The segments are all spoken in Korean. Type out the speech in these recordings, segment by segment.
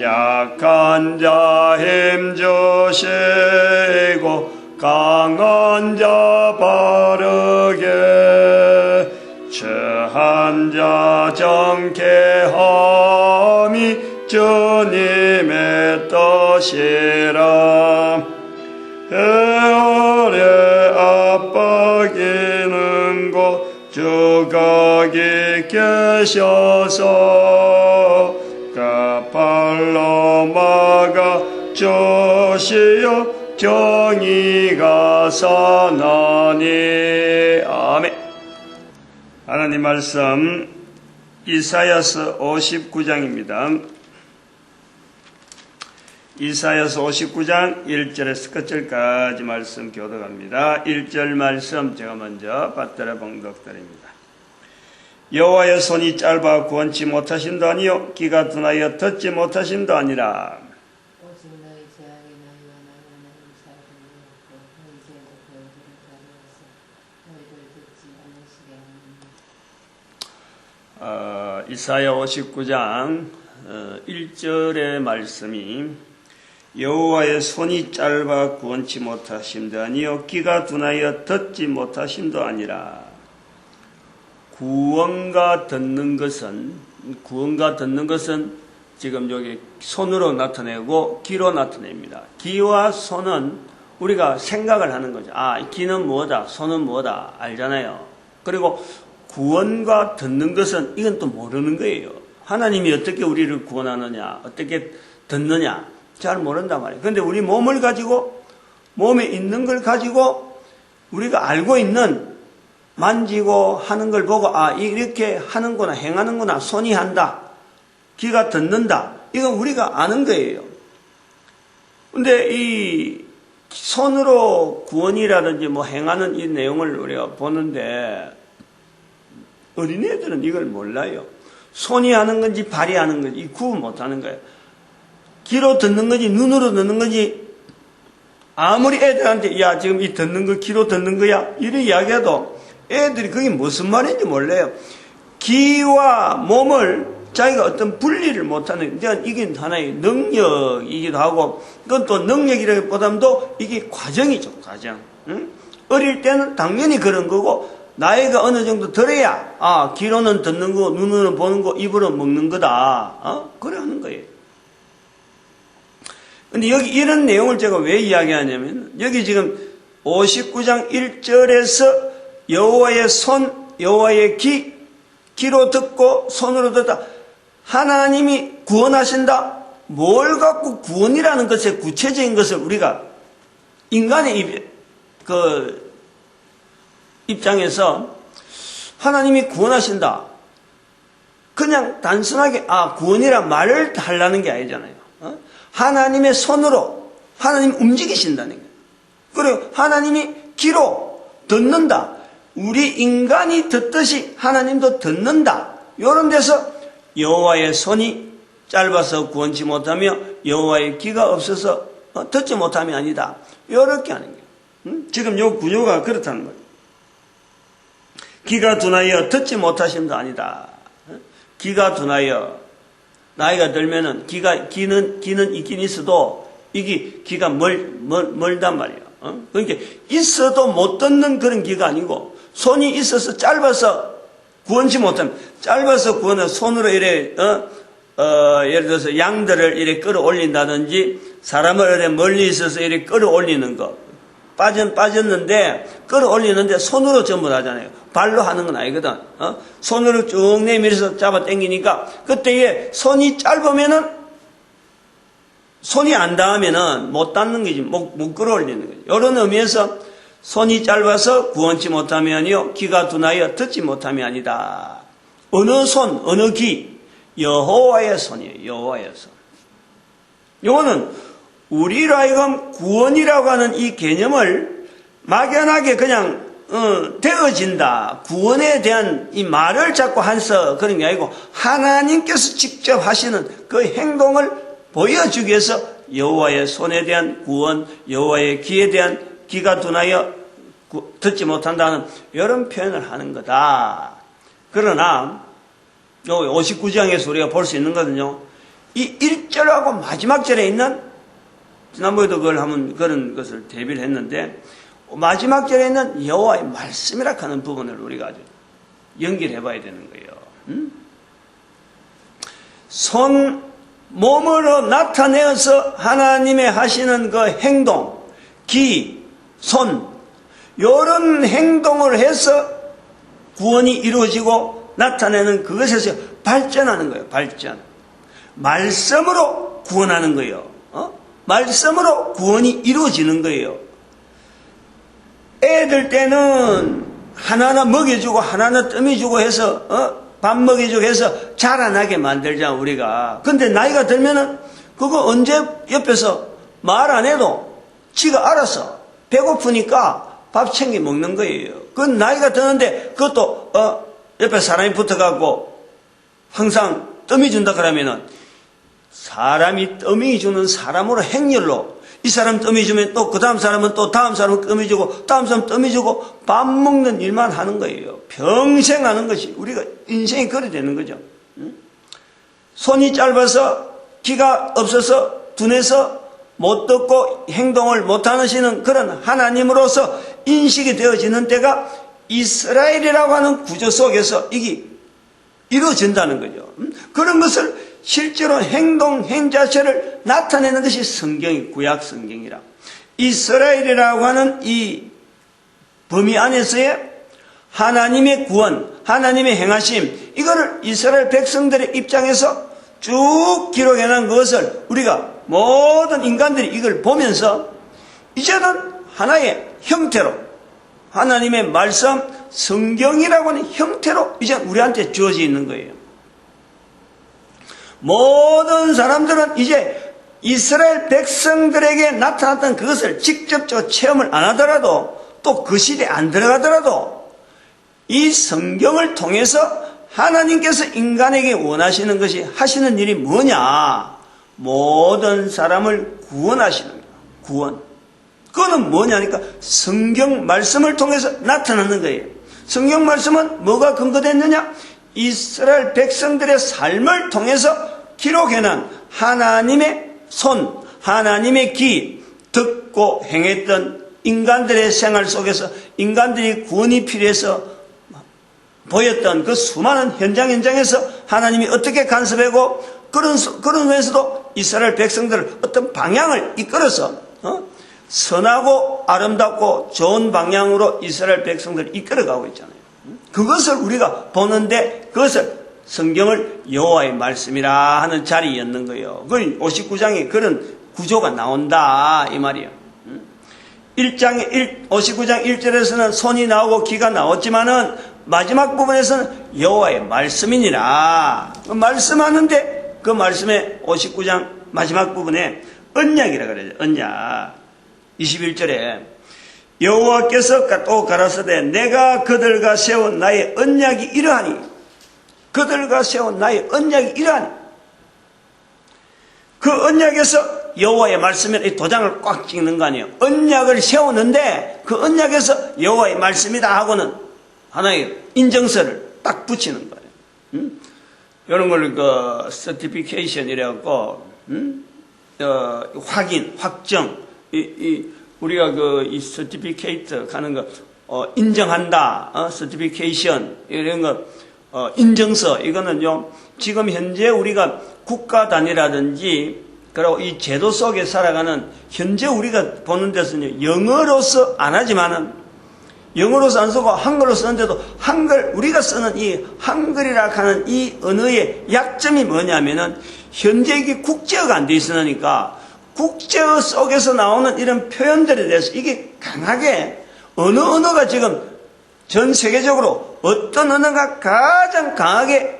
약한 자 힘주시고 강한 자 바르게 처한 자 정케함이 주님의 뜻이라. 해열에 압박이는 곳 주가 계셔서 가팔로 막아 주시어 정의가 사나니. 아멘. 하나님 말씀 이사야서 59장입니다. 이사야서 59장 1절에서 끝절까지 말씀 교독합니다. 1절 말씀 제가 먼저 받들어 봉독드립니다. 여호와의 손이 짧아 구원치 못하심도 아니요 귀가 둔하여 듣지 못하심도 아니라. 이사야 59장 1절의 말씀이 여호와의 손이 짧아 구원치 못하심도 아니요 귀가 둔하여 듣지 못하심도 아니라. 구원과 듣는 것은 지금 여기 손으로 나타내고 귀로 나타냅니다. 귀와 손은 우리가 생각을 하는 거죠. 귀는 뭐다, 손은 뭐다 알잖아요. 그리고 구원과 듣는 것은 이건 또 모르는 거예요. 하나님이 어떻게 우리를 구원하느냐, 어떻게 듣느냐 잘 모른단 말이에요. 그런데 우리 몸을 가지고, 몸에 있는 걸 가지고 우리가 알고 있는, 만지고 하는 걸 보고 이렇게 하는구나, 행하는구나, 손이 한다, 귀가 듣는다, 이건 우리가 아는 거예요. 근데 이 손으로 구원이라든지 행하는 이 내용을 우리가 보는데 어린애들은 이걸 몰라요. 손이 하는 건지 발이 하는 건지 구분 못하는 거예요. 귀로 듣는 건지 눈으로 듣는 건지, 아무리 애들한테 지금 이 듣는 거 귀로 듣는 거야 이래 이야기해도 애들이 그게 무슨 말인지 몰라요. 귀와 몸을 자기가 어떤 분리를 못하는, 이게 하나의 능력이기도 하고, 그건 또 능력이라기보다도 이게 과정이죠, 과정. 응? 어릴 때는 당연히 그런 거고, 나이가 어느 정도 들어야 귀로는 듣는 거, 눈으로는 보는 거, 입으로 먹는 거다, 그래 하는 거예요. 근데 여기 이런 내용을 제가 왜 이야기하냐면, 여기 지금 59장 1절에서 여호와의 손, 여호와의 귀로 듣고 손으로 듣다. 하나님이 구원하신다. 뭘 갖고 구원이라는 것의 구체적인 것을 우리가 인간의 입장에서 하나님이 구원하신다. 그냥 단순하게 구원이란 말을 하려는 게 아니잖아요. 하나님의 손으로 하나님 움직이신다는 거예요. 그리고 하나님이 귀로 듣는다. 우리 인간이 듣듯이 하나님도 듣는다. 이런 데서 여호와의 손이 짧아서 구원치 못하며 여호와의 귀가 없어서 듣지 못함이 아니다. 이렇게 하는 거예요. 지금 요 구조가 그렇다는 거예요. 귀가 둔하여 듣지 못하심도 아니다. 귀가 둔하여 나이가 들면은 귀는 있긴 있어도 이게 귀가 멀단 말이에요. 그러니까 있어도 못 듣는 그런 귀가 아니고, 손이 있어서 짧아서 구원치 못하면, 짧아서 구원은 손으로 예를 들어서 양들을 이렇게 끌어올린다든지, 사람을 이렇게 멀리 있어서 이렇게 끌어올리는 거. 빠졌는데, 끌어올리는데 손으로 전부 하잖아요. 발로 하는 건 아니거든. 손으로 쭉 내밀어서 잡아 당기니까, 그때에 손이 짧으면은, 손이 안 닿으면은 못 닿는 거지, 못 끌어올리는 거지. 이런 의미에서 손이 짧아서 구원치 못함이 아니요 귀가 둔하여 듣지 못함이 아니다. 어느 손, 어느 귀? 여호와의 손이에요. 여호와의 손. 이거는 우리로 하여금 구원이라고 하는 이 개념을 막연하게 그냥 되어진다. 구원에 대한 이 말을 자꾸 해서 그런 게 아니고, 하나님께서 직접 하시는 그 행동을 보여주기 위해서 여호와의 손에 대한 구원, 여호와의 귀에 대한 귀가 둔하여 듣지 못한다는 이런 표현을 하는 거다. 그러나 59장에서 우리가 볼 수 있는 거거든요. 이 1절하고 마지막 절에 있는, 지난번에도 그런 것을 대비를 했는데, 마지막 절에 있는 여호와의 말씀이라 하는 부분을 우리가 아주 연결해 봐야 되는 거예요. 손, 몸으로 나타내어서 하나님의 하시는 그 행동, 기, 손, 요런 행동을 해서 구원이 이루어지고 나타내는 그것에서 발전하는 거예요. 발전. 말씀으로 구원하는 거예요. 말씀으로 구원이 이루어지는 거예요. 애들 때는 하나하나 먹여주고 하나하나 떠미주고 해서 밥 먹여주고 해서 자라나게 만들자 우리가. 근데 나이가 들면은 그거 언제 옆에서 말 안 해도 지가 알아서 배고프니까 밥 챙겨 먹는 거예요. 그건 나이가 드는데 그것도 옆에 사람이 붙어갖고 항상 떠미준다 그러면은 사람이 떠미주는 사람으로 행렬로 이 사람 떠미주면 또 그 다음 사람은 또 다음 사람은 떠미주고 다음 사람 떠미주고 밥 먹는 일만 하는 거예요. 평생 하는 것이 우리가 인생이 그래 되는 거죠. 손이 짧아서 귀가 없어서 둔해서 못 듣고 행동을 못 하시는 그런 하나님으로서 인식이 되어지는 때가 이스라엘이라고 하는 구조 속에서 이게 이루어진다는 거죠. 그런 것을 실제로 행동, 행자체를 나타내는 것이 성경이 구약 성경이라. 이스라엘이라고 하는 이 범위 안에서의 하나님의 구원, 하나님의 행하심, 이거를 이스라엘 백성들의 입장에서 쭉 기록해놓은 것을 우리가 모든 인간들이 이걸 보면서 이제는 하나의 형태로 하나님의 말씀, 성경이라고 하는 형태로 이제 우리한테 주어져 있는 거예요. 모든 사람들은 이제 이스라엘 백성들에게 나타났던 그것을 직접적으로 체험을 안 하더라도 또 그 시대에 안 들어가더라도 이 성경을 통해서 하나님께서 인간에게 원하시는 것이 하시는 일이 뭐냐? 모든 사람을 구원하시는 거예요. 구원. 그거는 뭐냐니까 성경 말씀을 통해서 나타나는 거예요. 성경 말씀은 뭐가 근거됐느냐? 이스라엘 백성들의 삶을 통해서 기록해놓은 하나님의 손, 하나님의 귀, 듣고 행했던 인간들의 생활 속에서 인간들이 구원이 필요해서 보였던 그 수많은 현장에서 하나님이 어떻게 간섭하고 그런 면에서도 이스라엘 백성들을 어떤 방향을 이끌어서 선하고 아름답고 좋은 방향으로 이스라엘 백성들을 이끌어가고 있잖아요. 그것을 우리가 보는데 그것을 성경을 여호와의 말씀이라 하는 자리였는 거예요. 그 59장에 그런 구조가 나온다 이 말이에요. 59장 1절에서는 손이 나오고 귀가 나왔지만은 마지막 부분에서는 여호와의 말씀이니라. 말씀하는데 그 말씀의 59장 마지막 부분에 언약이라 그래요. 언약. 21절에 여호와께서 또 가라사대 내가 그들과 세운 나의 언약이 이러하니 그들과 세운 나의 언약이 이러하니 그 언약에서 여호와의 말씀에 도장을 꽉 찍는 거 아니에요. 언약을 세우는데 그 언약에서 여호와의 말씀이다 하고는 하나의 인정서를 딱 붙이는 거예요. 이런 걸 그 certification 이래갖고 확인, 확정 우리가 이 certificate 하는 거 인정한다, certification 이런 거 인정서 이거는요 지금 현재 우리가 국가 단위라든지 그리고 이 제도 속에 살아가는 현재 우리가 보는 데서는 영어로서 안 하지만은 영어로서 안 쓰고 한글로 쓰는데도 한글 우리가 쓰는 이 한글이라 하는 이 언어의 약점이 뭐냐면은 현재 이게 국제어가 안 돼 있으니까 국제어 속에서 나오는 이런 표현들에 대해서 이게 강하게 어느 언어가 지금 전 세계적으로 어떤 언어가 가장 강하게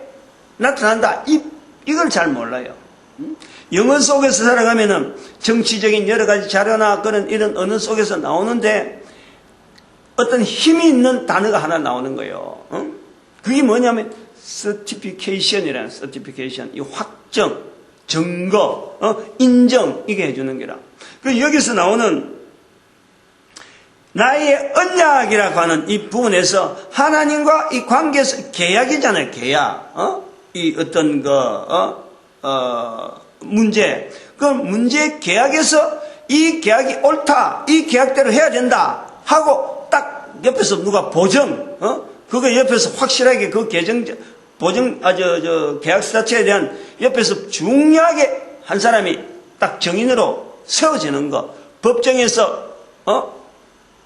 나타난다 이걸 잘 몰라요. 영어 속에서 살아가면은 정치적인 여러 가지 자료나 그런 이런 언어 속에서 나오는데 어떤 힘이 있는 단어가 하나 나오는 거예요. 그게 뭐냐면 certification이라는 certification, 이 확정, 증거, 인정 이게 해주는 게라. 그 여기서 나오는 나의 언약이라고 하는 이 부분에서 하나님과 이 관계에서 계약이잖아요. 계약. 이 어떤 문제, 그 문제 계약에서 이 계약이 옳다, 이 계약대로 해야 된다 하고 딱 옆에서 누가 보정, 그거 옆에서 확실하게 그 계약서 자체에 대한 옆에서 중요하게 한 사람이 딱 정인으로 세워지는 거, 법정에서,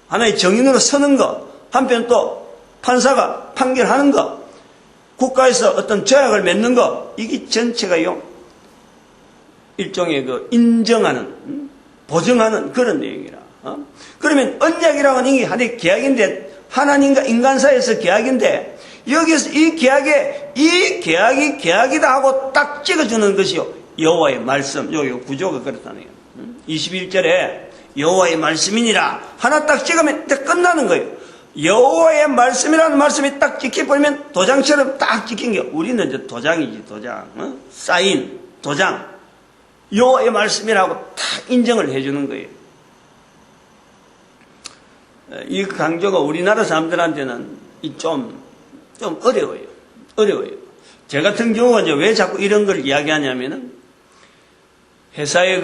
하나의 정인으로 서는 거, 한편 또 판사가 판결하는 거, 국가에서 어떤 조약을 맺는 거, 이게 전체가요, 일종의 그 인정하는, 보증하는 그런 내용이라. 그러면 언약이라고 하는 게 하나의 계약인데, 하나님과 인간 사이에서 계약인데, 여기서 이 계약이 계약이다 하고 딱 찍어주는 것이요, 여호와의 말씀. 요 구조가 그렇다네요. 21절에 여호와의 말씀이니라 하나 딱 찍으면 끝나는 거예요. 여호와의 말씀이라는 말씀이 딱 찍혀버리면 도장처럼 딱 찍힌 게, 우리는 이제 도장이지, 도장. 사인, 도장. 여호와의 말씀이라고 딱 인정을 해주는 거예요. 이 강조가 우리나라 사람들한테는 좀 어려워요. 제 같은 경우가 이제 왜 자꾸 이런 걸 이야기하냐면은, 회사에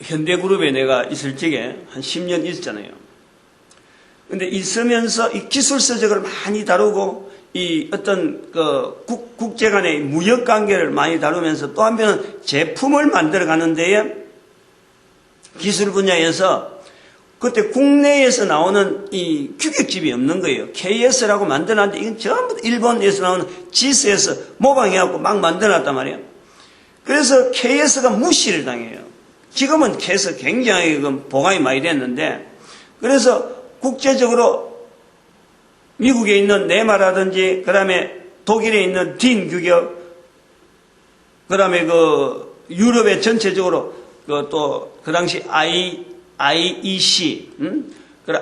현대그룹에 내가 있을 적에 한 10년 있었잖아요. 근데 있으면서 이 기술서적을 많이 다루고, 이 어떤 국제 간의 무역 관계를 많이 다루면서 또 한편은 제품을 만들어 가는 데에 기술 분야에서 그때 국내에서 나오는 이 규격집이 없는 거예요. KS라고 만들어놨는데 이건 전부 일본에서 나오는 지스에서 모방해갖고 막 만들어놨단 말이에요. 그래서 KS가 무시를 당해요. 지금은 KS 굉장히 보강이 많이 됐는데, 그래서 국제적으로 미국에 있는 네마라든지, 그 다음에 독일에 있는 딘 규격, 그 다음에 유럽의 전체적으로 그 당시 IEC,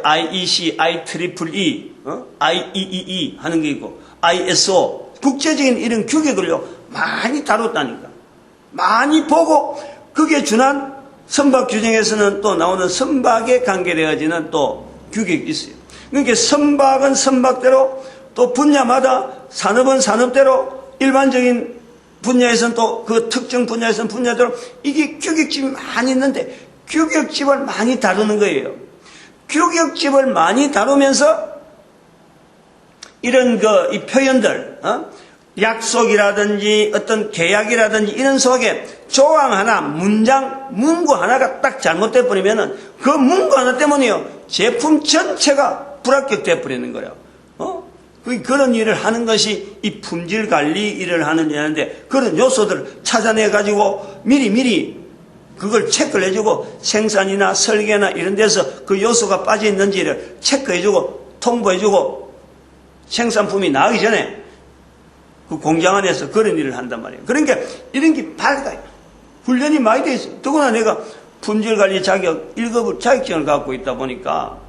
IEC, IEEE, IEEE 하는 게 있고, ISO, 국제적인 이런 규격을요, 많이 다뤘다니까. 많이 보고, 그게 준한 선박 규정에서는 또 나오는 선박에 관계되어지는 또 규격이 있어요. 그러니까 선박은 선박대로, 또 분야마다 산업은 산업대로, 일반적인 분야에서는 또 그 특정 분야에서는 분야대로 이게 규격집이 많이 있는데, 규격집을 많이 다루는 거예요. 규격집을 많이 다루면서 이런 이 표현들, 약속이라든지 어떤 계약이라든지 이런 속에 조항 하나, 문구 하나가 딱 잘못돼 버리면은 그 문구 하나 때문에요, 제품 전체가 불합격돼 버리는 거예요. 그런 일을 하는 것이 이 품질 관리 일을 하는 일인데, 그런 요소들을 찾아내 가지고 미리 그걸 체크를 해주고, 생산이나 설계나 이런 데서 그 요소가 빠져 있는지를 체크해주고 통보해주고, 생산품이 나가기 전에 그 공장 안에서 그런 일을 한단 말이에요. 그러니까 이런 게 밝아요. 훈련이 많이 돼 있어요. 더구나 내가 품질관리 자격 1급을 자격증을 갖고 있다 보니까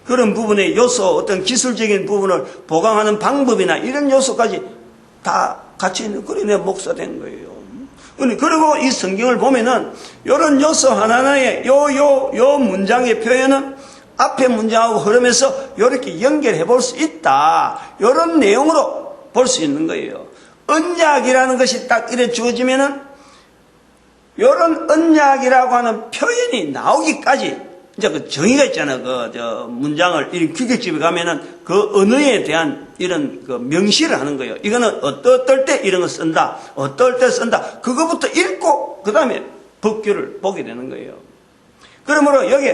그런 부분의 요소, 어떤 기술적인 부분을 보강하는 방법이나 이런 요소까지 다 같이 있는, 그래 내가 목사 된 거예요. 그리고 이 성경을 보면은 이런 요소 하나하나의 요 문장의 표현은 앞에 문장하고 흐름에서 이렇게 연결해 볼 수 있다, 이런 내용으로 볼 수 있는 거예요. 언약이라는 것이 딱 이래 주어지면은 이런 언약이라고 하는 표현이 나오기까지 이제 그 정의가 있잖아. 문장을 이런 규격집에 가면은 그 언어에 대한 이런 명시를 하는 거예요. 이거는 어떨 때 이런 거 쓴다, 어떨 때 쓴다, 그거부터 읽고 그 다음에 법규를 보게 되는 거예요. 그러므로 여기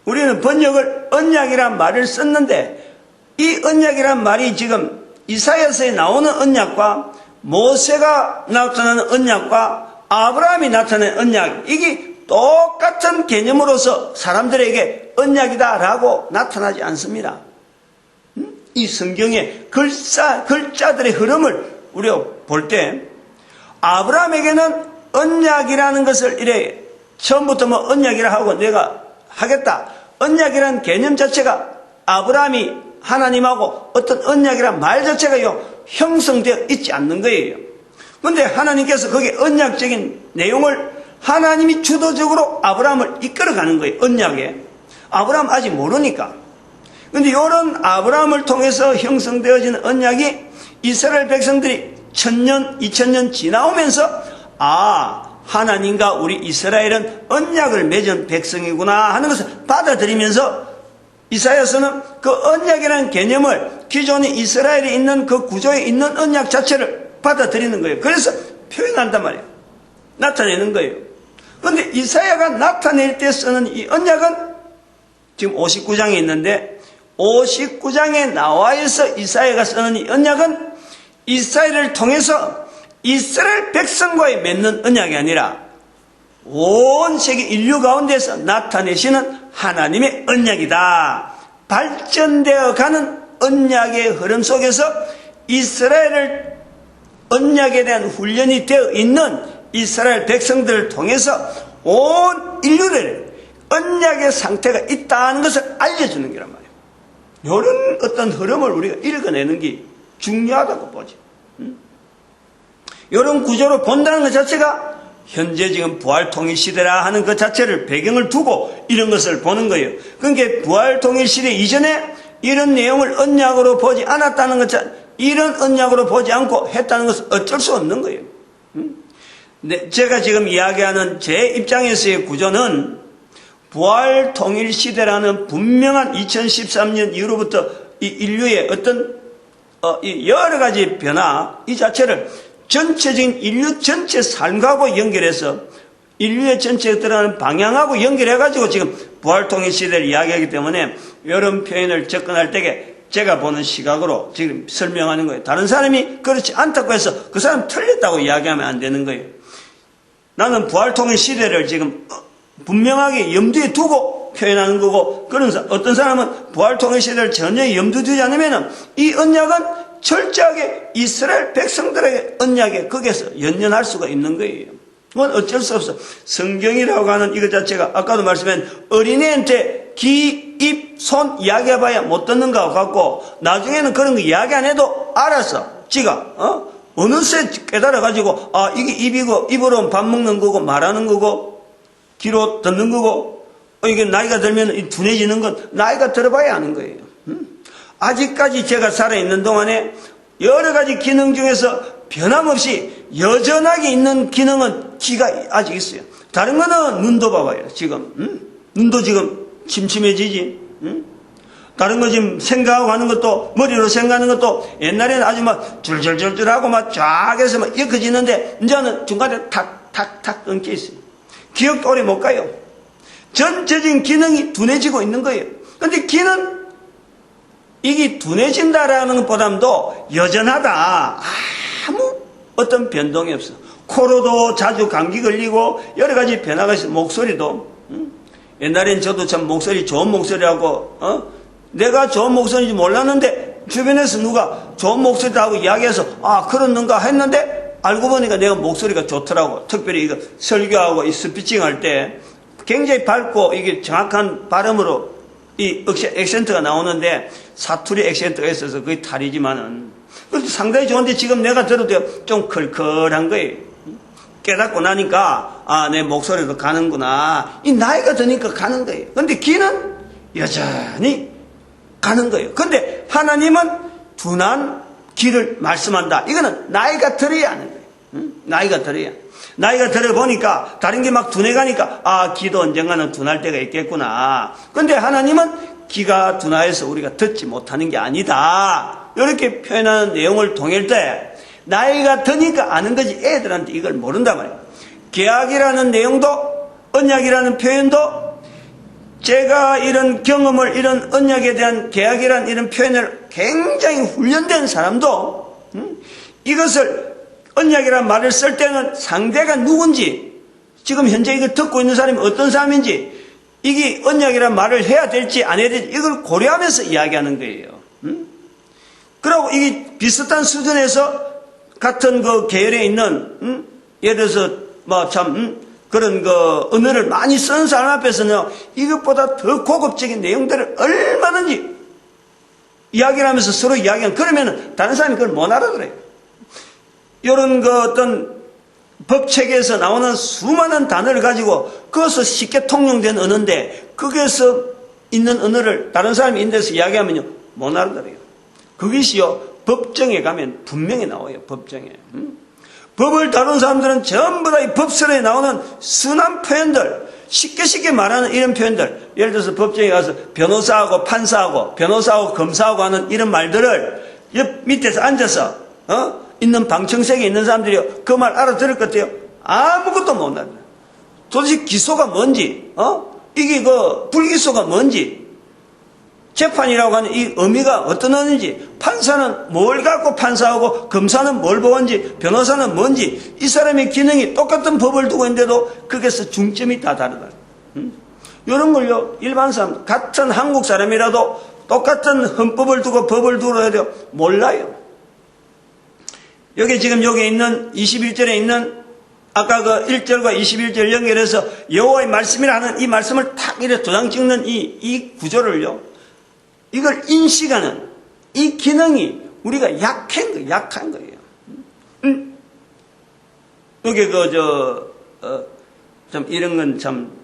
우리는 번역을 언약이란 말을 썼는데, 이 언약이란 말이 지금 이사야서에 나오는 언약과 모세가 나타나는 언약과 아브라함이 나타낸 언약, 이게 똑같은 개념으로서 사람들에게 언약이다라고 나타나지 않습니다. 이 성경의 글자들의 흐름을 우리가 볼 때, 아브라함에게는 언약이라는 것을 이래 처음부터 언약이라 하고 내가 하겠다, 언약이라는 개념 자체가 아브라함이 하나님하고 어떤 언약이라는 말 자체가요 형성되어 있지 않는 거예요. 그런데 하나님께서 거기에 언약적인 내용을 하나님이 주도적으로 아브라함을 이끌어가는 거예요. 언약에. 아브라함 아직 모르니까. 그런데 이런 아브라함을 통해서 형성되어진 언약이 이스라엘 백성들이 1000년, 2000년 지나오면서 하나님과 우리 이스라엘은 언약을 맺은 백성이구나 하는 것을 받아들이면서 이사야서는 그 언약이라는 개념을 기존에 이스라엘에 있는 그 구조에 있는 언약 자체를 받아들이는 거예요. 그래서 표현한단 말이에요. 나타내는 거예요. 그런데 이사야가 나타낼 때 쓰는 이 언약은 지금 59장에 있는데 59장에 나와 있어 이사야가 쓰는 이 언약은 이스라엘을 통해서 이스라엘 백성과의 맺는 언약이 아니라 온 세계 인류 가운데서 나타내시는 하나님의 언약이다. 발전되어 가는 언약의 흐름 속에서 이스라엘을 언약에 대한 훈련이 되어 있는 이스라엘 백성들을 통해서 온 인류를 언약의 상태가 있다는 것을 알려주는 거란 말이에요. 이런 어떤 흐름을 우리가 읽어내는 게 중요하다고 보죠. 이런 구조로 본다는 것 자체가 현재 지금 부활통일시대라 하는 것 자체를 배경을 두고 이런 것을 보는 거예요. 그러니까 부활통일시대 이전에 이런 내용을 언약으로 보지 않았다는 것 자체, 이런 언약으로 보지 않고 했다는 것은 어쩔 수 없는 거예요. 제가 지금 이야기하는 제 입장에서의 구조는 부활통일시대라는 분명한 2013년 이후로부터 이 인류의 어떤 여러 가지 변화 이 자체를 전체적인 인류 전체 삶하고 연결해서 인류의 전체에 들어가는 방향하고 연결해가지고 지금 부활통일 시대를 이야기하기 때문에 이런 표현을 접근할 때 제가 보는 시각으로 지금 설명하는 거예요. 다른 사람이 그렇지 않다고 해서 그 사람 틀렸다고 이야기하면 안 되는 거예요. 나는 부활통일 시대를 지금 분명하게 염두에 두고 표현하는 거고, 그런 어떤 사람은 부활통일 시대를 전혀 염두에 두지 않으면 이 언약은 철저하게 이스라엘 백성들에게 언약에 거기에서 연연할 수가 있는 거예요. 그건 어쩔 수 없어. 성경이라고 하는 이것 자체가 아까도 말씀한 어린애한테 귀, 입, 손 이야기해봐야 못 듣는 것 같고 나중에는 그런 거 이야기 안 해도 알았어. 지가 어느새 깨달아가지고 이게 입이고 입으로 밥 먹는 거고 말하는 거고 귀로 듣는 거고 이게 나이가 들면 둔해지는 건 나이가 들어봐야 아는 거예요. 아직까지 제가 살아있는 동안에 여러 가지 기능 중에서 변함없이 여전하게 있는 기능은 귀가 아직 있어요. 다른 거는 눈도 봐봐요. 지금 눈도 지금 침침해지지. 다른 거 지금 생각하고 하는 것도 머리로 생각하는 것도 옛날에는 아주 막 줄줄줄줄하고 막 쫙 해서 막 엮어지는데 이제는 중간에 탁탁탁 끊겨 있어요. 기억도 오래 못 가요. 전체적인 기능이 둔해지고 있는 거예요. 그런데 귀는 이게 둔해진다라는 것보다도 여전하다. 아무 어떤 변동이 없어. 코로도 자주 감기 걸리고 여러 가지 변화가 있어. 목소리도. 옛날엔 저도 참 목소리 좋은 목소리하고 내가 좋은 목소리인지 몰랐는데 주변에서 누가 좋은 목소리다 하고 이야기해서 그렇는가 했는데 알고 보니까 내가 목소리가 좋더라고. 특별히 이거 설교하고 이 스피칭 할 때 굉장히 밝고 이게 정확한 발음으로 이 액센트가 나오는데 사투리 액센트가 있어서 거의 탈이지만은 그래도 상당히 좋은데 지금 내가 들어도 좀 컬컬한 거예요. 깨닫고 나니까 내 목소리도 가는구나. 이 나이가 드니까 가는 거예요. 근데 귀는 여전히 가는 거예요. 근데 하나님은 둔한 귀를 말씀한다. 이거는 나이가 들어야 하는 거예요. 나이가 들어야. 나이가 들어보니까 다른 게 막 둔해가니까 귀도 언젠가는 둔할 때가 있겠구나. 근데 하나님은 귀가 둔하여서 우리가 듣지 못하는 게 아니다. 이렇게 표현하는 내용을 통일 때 나이가 드니까 아는 거지 애들한테 이걸 모른단 말이에요. 계약이라는 내용도 언약이라는 표현도 제가 이런 경험을 이런 언약에 대한 계약이라는 이런 표현을 굉장히 훈련된 사람도 이것을 언약이라는 말을 쓸 때는 상대가 누군지 지금 현재 이거 듣고 있는 사람이 어떤 사람인지 이게 언약이라는 말을 해야 될지 안 해야 될지 이걸 고려하면서 이야기하는 거예요. 그리고 이게 비슷한 수준에서 같은 그 계열에 있는 예를 들어서 그런 그 언어를 많이 쓰는 사람 앞에서는 이것보다 더 고급적인 내용들을 얼마든지 이야기를 하면서 서로 이야기하면 그러면 다른 사람이 그걸 못 알아들어요. 이런 그 어떤 법체계에서 나오는 수많은 단어를 가지고 그것을 쉽게 통용된 언어인데 거기에서 있는 언어를 다른 사람이 있는 데서 이야기하면요 못 알아들어요. 그것이요 법정에 가면 분명히 나와요. 법정에. 법을 다룬 사람들은 전부 다 이 법설에 나오는 순한 표현들, 쉽게 말하는 이런 표현들, 예를 들어서 법정에 가서 변호사하고 판사하고 변호사하고 검사하고 하는 이런 말들을 옆 밑에서 앉아서 있는 방청석에 있는 사람들이 그 말 알아들을 것 같아요? 아무것도 못한다. 도대체 기소가 뭔지, 이게 그 불기소가 뭔지, 재판이라고 하는 이 의미가 어떤 의미인지, 판사는 뭘 갖고 판사하고 검사는 뭘 보는지, 변호사는 뭔지, 이 사람의 기능이 똑같은 법을 두고 있는데도 거기서 중점이 다 다르다. 이런 걸요, 일반 사람, 같은 한국 사람이라도 똑같은 헌법을 두고 법을 두고 해도 몰라요. 여기 지금 여기 있는 21절에 있는 아까 그 1절과 21절 연결해서 여호와의 말씀이라는 이 말씀을 탁 이렇게 도장 찍는 이 구조를요, 이걸 인식하는 이 기능이 우리가 약한 거예요. 여기 참 이런 건 참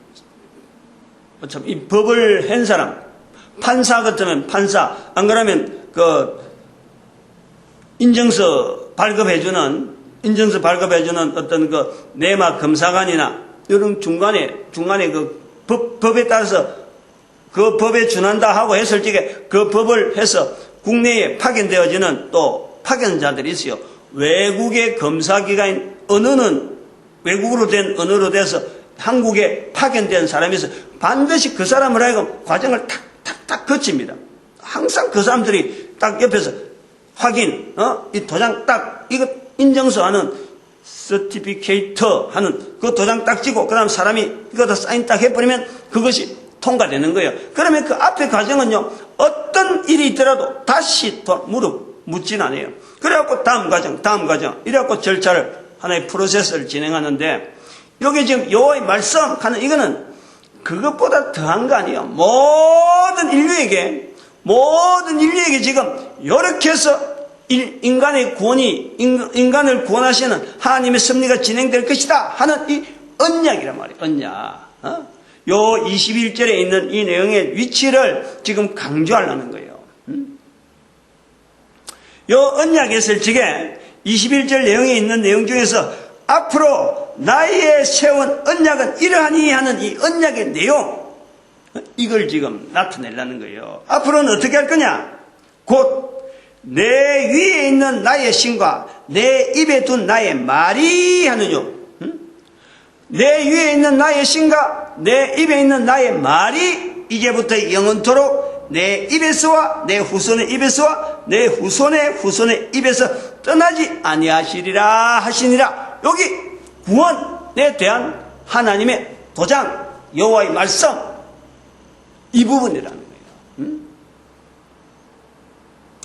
이 법을 한 사람, 판사 같으면 판사, 안 그러면 인증서 발급해주는 어떤 그 내막 검사관이나 이런 중간에 법에 따라서 그 법에 준한다 하고 했을 적에 그 법을 해서 국내에 파견되어지는 또 파견자들이 있어요. 외국의 검사기관인 언어는 외국으로 된 언어로 돼서 한국에 파견된 사람이 있어 반드시 그 사람을 하여금 과정을 탁탁탁 거칩니다. 항상 그 사람들이 딱 옆에서 확인, 이 도장 딱, 이거 인증서 하는 서티피케이터 하는 그 도장 딱 찍고, 그 다음 사람이 이거 다 사인 딱 해버리면 그것이 통과되는 거예요. 그러면 그 앞에 과정은요, 어떤 일이 있더라도 다시 묻진 않아요. 그래갖고 다음 과정, 이래갖고 절차를 하나의 프로세스를 진행하는데, 여기 지금 여호와의 말씀 하는 이거는 그것보다 더한 거 아니에요. 모든 인류에게 지금 이렇게 해서 인간의 구원이 인간을 구원하시는 하나님의 섭리가 진행될 것이다 하는 이 언약이란 말이에요. 언약. 요 21절에 있는 이 내용의 위치를 지금 강조하려는 거예요. 요 언약에 있을 적에 21절 내용에 있는 내용 중에서 앞으로 나의 세운 언약은 이러하니 하는 이 언약의 내용, 이걸 지금 나타내려는 거예요. 앞으로는 어떻게 할 거냐? 곧 내 위에 있는 나의 신과 내 입에 둔 나의 말이 하는요. 내 위에 있는 나의 신과 내 입에 있는 나의 말이 이제부터 영원토록 내 입에서와 내 후손의 입에서와 내 후손의 입에서 떠나지 아니하시리라 하시니라. 여기 구원에 대한 하나님의 도장, 여호와의 말씀, 이 부분이라는 거예요.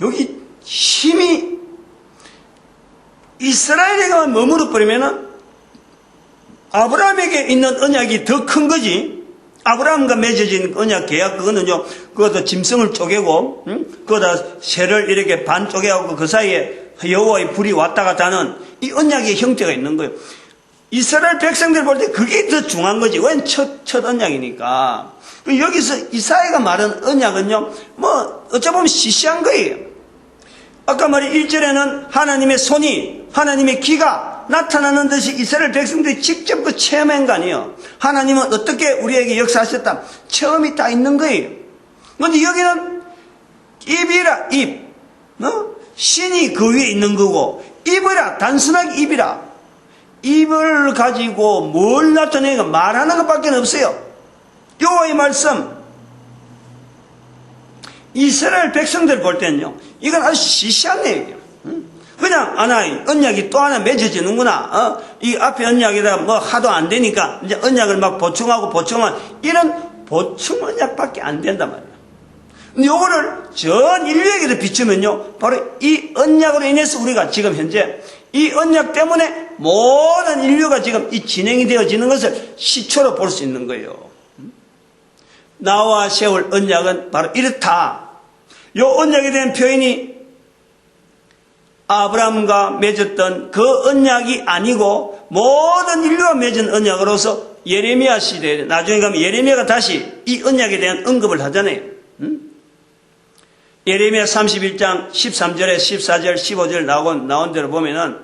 여기 힘이 이스라엘에게만 머무르 버리면은 아브라함에게 있는 언약이 더 큰 거지. 아브라함과 맺어진 언약 계약, 그거는요, 그것도 짐승을 쪼개고, 그거다 새를 이렇게 반 쪼개하고 그 사이에 여호와의 불이 왔다 갔다 하는 이 언약의 형태가 있는 거예요. 이스라엘 백성들 볼 때 그게 더 중요한 거지. 왜 첫 언약이니까. 여기서 이사야가 말한 언약은요, 어쩌면 시시한 거예요. 아까 말한 1절에는 하나님의 손이, 하나님의 기가 나타나는 듯이 이스라엘 백성들이 직접 그 체험한 거 아니에요. 하나님은 어떻게 우리에게 역사하셨다. 체험이 다 있는 거예요. 근데 여기는 입이라, 입. 신이 그 위에 있는 거고, 입이라, 단순하게 입이라. 입을 가지고 뭘 나타내가 말하는 것밖에 없어요. 여호와의 말씀. 이스라엘 백성들 볼 때는요, 이건 아주 시시한 내용이에요. 그냥 언약이 또 하나 맺어지는구나. 이 앞에 언약이다 하도 안 되니까 이제 언약을 막 보충하면 이런 보충 언약밖에 안 된단 말이에요. 근데 요거를 전 인류에게도 비추면요, 바로 이 언약으로 인해서 우리가 지금 현재 이 언약 때문에 모든 인류가 지금 이 진행이 되어지는 것을 시초로 볼 수 있는 거예요. 나와 세울 언약은 바로 이렇다. 요 언약에 대한 표현이 아브라함과 맺었던 그 언약이 아니고 모든 인류가 맺은 언약으로서 예레미야 시대에 나중에 가면 예레미야가 다시 이 언약에 대한 언급을 하잖아요. 예레미야 31장 13절에 14절 15절 나온 대로 보면은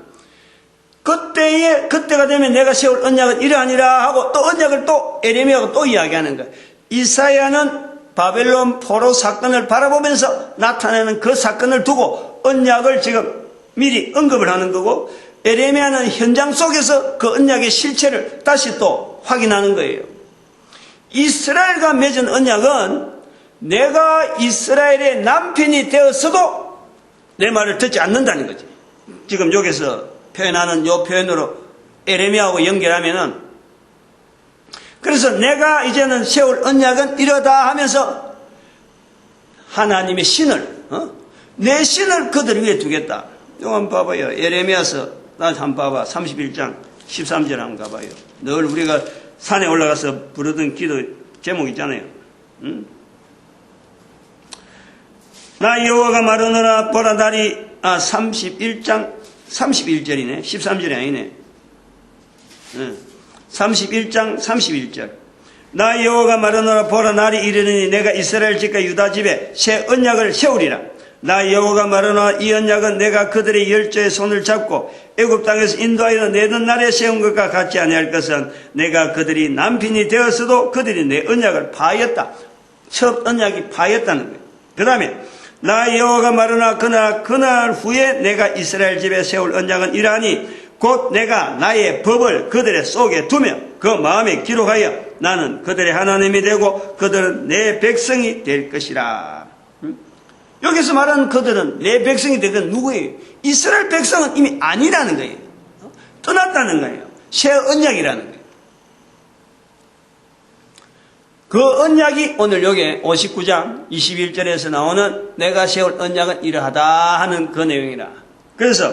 그때가 되면 내가 세울 언약은 이러하니라 하고 또 언약을 또 에레미야가 또 이야기하는 거예요. 이사야는 바벨론 포로 사건을 바라보면서 나타내는 그 사건을 두고 언약을 지금 미리 언급을 하는 거고, 에레미야는 현장 속에서 그 언약의 실체를 다시 또 확인하는 거예요. 이스라엘과 맺은 언약은 내가 이스라엘의 남편이 되었어도 내 말을 듣지 않는다는 거지. 지금 여기서 표현하는 이 표현으로 에레미야하고 연결하면은, 그래서 내가 이제는 세울 언약은 이러다 하면서 하나님의 신을, 내 신을 그들 위에 두겠다. 이거 한번 봐봐요. 에레미야서 나 한번 봐봐. 31장 13절 한번 가봐요. 늘 우리가 산에 올라가서 부르던 기도 제목 있잖아요. 응? 나 여호와가 말하노라. 보라 날이 31장 31절이네. 13절이 아니네. 31장 31절. 나 여호와가 말하노라. 보라 날이 이르느니 내가 이스라엘 집과 유다 집에 새 언약을 세우리라. 나 여호와가 말하노라. 이 언약은 내가 그들의 열조의 손을 잡고 애굽 땅에서 인도하여 내던 날에 세운 것과 같지 아니할 것은 내가 그들이 남편이 되었어도 그들이 내 언약을 파하였다. 첫 언약이 파하였다는 거예요. 그 다음에 나 여호와가 말하노라. 그날 후에 내가 이스라엘 집에 세울 언약은 이러하니 곧 내가 나의 법을 그들의 속에 두며 그 마음에 기록하여 나는 그들의 하나님이 되고 그들은 내 백성이 될 것이라. 여기서 말하는 그들은 내 백성이 되건 누구예요? 이스라엘 백성은 이미 아니라는 거예요. 떠났다는 거예요. 새 언약이라는 거예요. 그 언약이 오늘 여기 59장 21절에서 나오는 내가 세울 언약은 이러하다 하는 그 내용이라. 그래서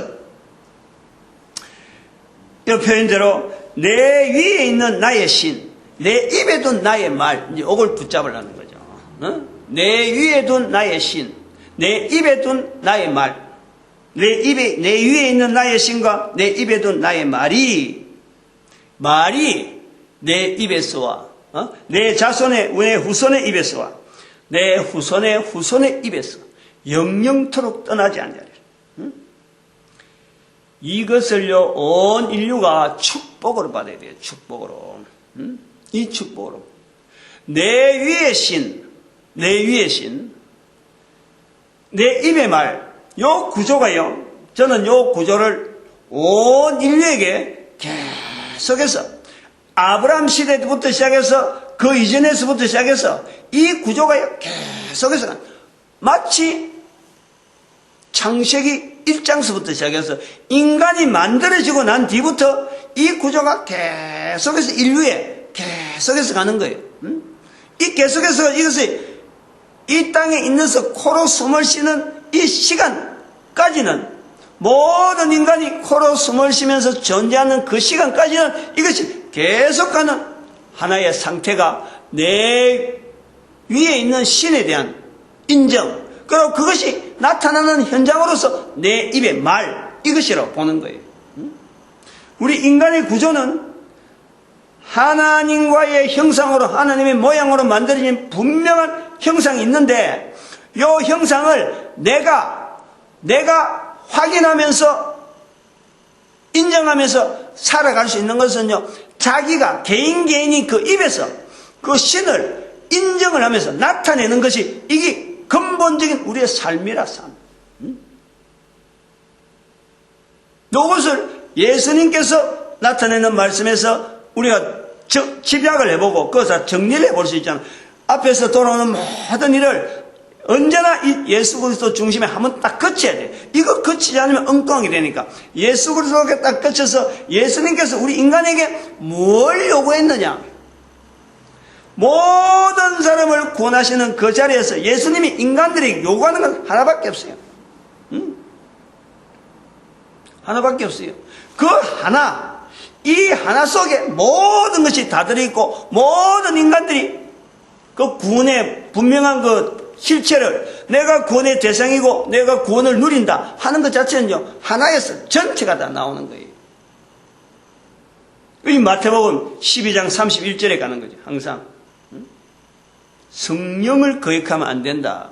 이 표현대로 내 위에 있는 나의 신, 내 입에 둔 나의 말, 이제 이걸 붙잡으라는 거죠. 내 위에 둔 나의 신, 내 입에 둔 나의 말, 내 위에 있는 나의 신과 내 입에 둔 나의 말이 내 입에서와 내 자손의 내 후손의 입에서와 내 후손의 후손의 입에서 영영토록 떠나지 않으리라. 이것을요 온 인류가 축복으로 받아야 돼요. 축복으로. 이 축복으로. 내 위의 신, 내 입의 말, 요 구조가요, 저는 요 구조를 온 인류에게 계속해서 아브라함 시대부터 시작해서 그 이전에서부터 시작해서 이 구조가요 계속해서 마치 창세기 1장서부터 시작해서 인간이 만들어지고 난 뒤부터 이 구조가 계속해서 인류에 계속해서 가는 거예요. 이 계속해서 이것이 이 땅에 있는서 코로 숨을 쉬는 이 시간까지는 모든 인간이 코로 숨을 쉬면서 존재하는 그 시간까지는 이것이 계속가는 하나의 상태가 내 위에 있는 신에 대한 인정, 그리고 그것이 나타나는 현장으로서 내 입의 말, 이것이라고 보는 거예요. 우리 인간의 구조는 하나님과의 형상으로, 하나님의 모양으로 만들어진 분명한 형상이 있는데, 이 형상을 내가 확인하면서 인정하면서 살아갈 수 있는 것은요, 자기가 개인이 그 입에서 그 신을 인정을 하면서 나타내는 것이 이게 근본적인 우리의 삶이라. 이것을 예수님께서 나타내는 말씀에서 우리가 집약을 해보고 그것을 정리를 해볼 수 있잖아요. 앞에서 돌아오는 모든 일을 언제나 이 예수 그리스도 중심에 한번 딱 거쳐야 돼. 이거 거치지 않으면 엉뚱하게 되니까 예수 그리스도에 딱 거쳐서 예수님께서 우리 인간에게 뭘 요구했느냐, 모든 사람을 구원하시는 그 자리에서 예수님이 인간들에게 요구하는 건 하나밖에 없어요. 하나밖에 없어요. 그 하나, 이 하나 속에 모든 것이 다 들어있고 모든 인간들이 그 구원의 분명한 그 실체를, 내가 구원의 대상이고 내가 구원을 누린다 하는 것 자체는요 하나에서 전체가 다 나오는 거예요. 이 마태복음 12장 31절에 가는 거죠. 항상 성령을 거역하면 안 된다.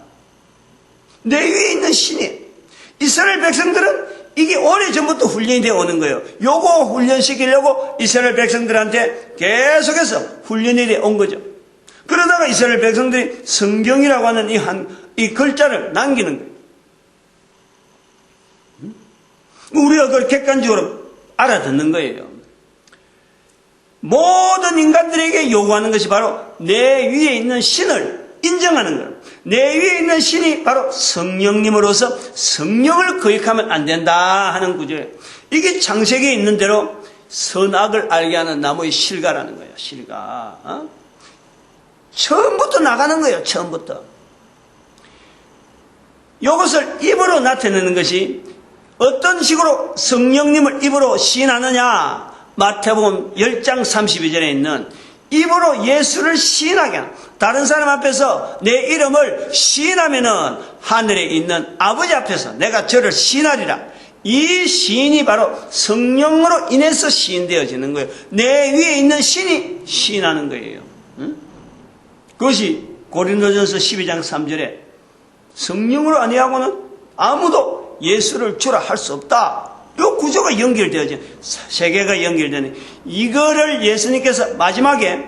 내 위에 있는 신이, 이스라엘 백성들은 이게 오래전부터 훈련이 되어 오는 거예요. 요거 훈련시키려고 이스라엘 백성들한테 계속해서 훈련이 되어 온 거죠. 그러다가 이스라엘 백성들이 성경이라고 하는 이 글자를 남기는 거예요. 우리가 그걸 객관적으로 알아듣는 거예요. 모든 인간들에게 요구하는 것이 바로 내 위에 있는 신을 인정하는 거예요. 내 위에 있는 신이 바로 성령님으로서 성령을 거역하면 안 된다 하는 구조예요. 이게 창세기에 있는 대로 선악을 알게 하는 나무의 실과라는 거예요. 실과. 처음부터 나가는 거예요. 처음부터. 이것을 입으로 나타내는 것이 어떤 식으로 성령님을 입으로 시인하느냐. 마태복음 10장 32절에 있는 입으로 예수를 시인하게 하는, 다른 사람 앞에서 내 이름을 시인하면은 하늘에 있는 아버지 앞에서 내가 저를 시인하리라. 이 시인이 바로 성령으로 인해서 시인되어지는 거예요. 내 위에 있는 신이 시인하는 거예요. 그것이 고린도전서 12장 3절에 성령으로 아니하고는 아무도 예수를 주라 할 수 없다. 이 구조가 연결되어져, 세계가 연결되는, 이거를 예수님께서 마지막에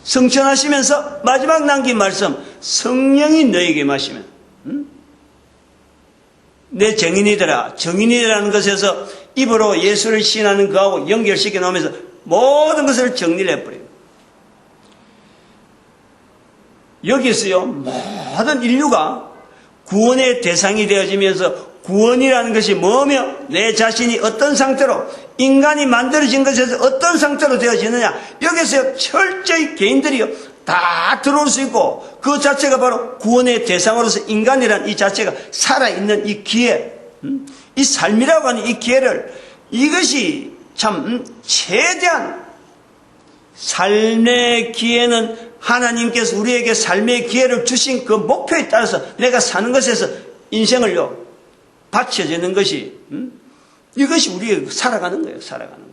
성천하시면서 마지막 남긴 말씀, 성령이 너에게 마시면 내 정인이더라. 정인이라는 것에서 입으로 예수를 시인하는 그하고 연결시켜 놓으면서 모든 것을 정리를 해버려요. 여기서요, 모든 인류가 구원의 대상이 되어지면서 구원이라는 것이 뭐며 내 자신이 어떤 상태로, 인간이 만들어진 것에서 어떤 상태로 되어지느냐, 여기서 철저히 개인들이요 다 들어올 수 있고, 그 자체가 바로 구원의 대상으로서 인간이란 이 자체가 살아있는 이 기회, 이 삶이라고 하는 이 기회를, 이것이 참 최대한 삶의 기회는 하나님께서 우리에게 삶의 기회를 주신 그 목표에 따라서 내가 사는 것에서 인생을요 바쳐지는 것이, 이것이 우리가 살아가는 거예요. 살아가는 거.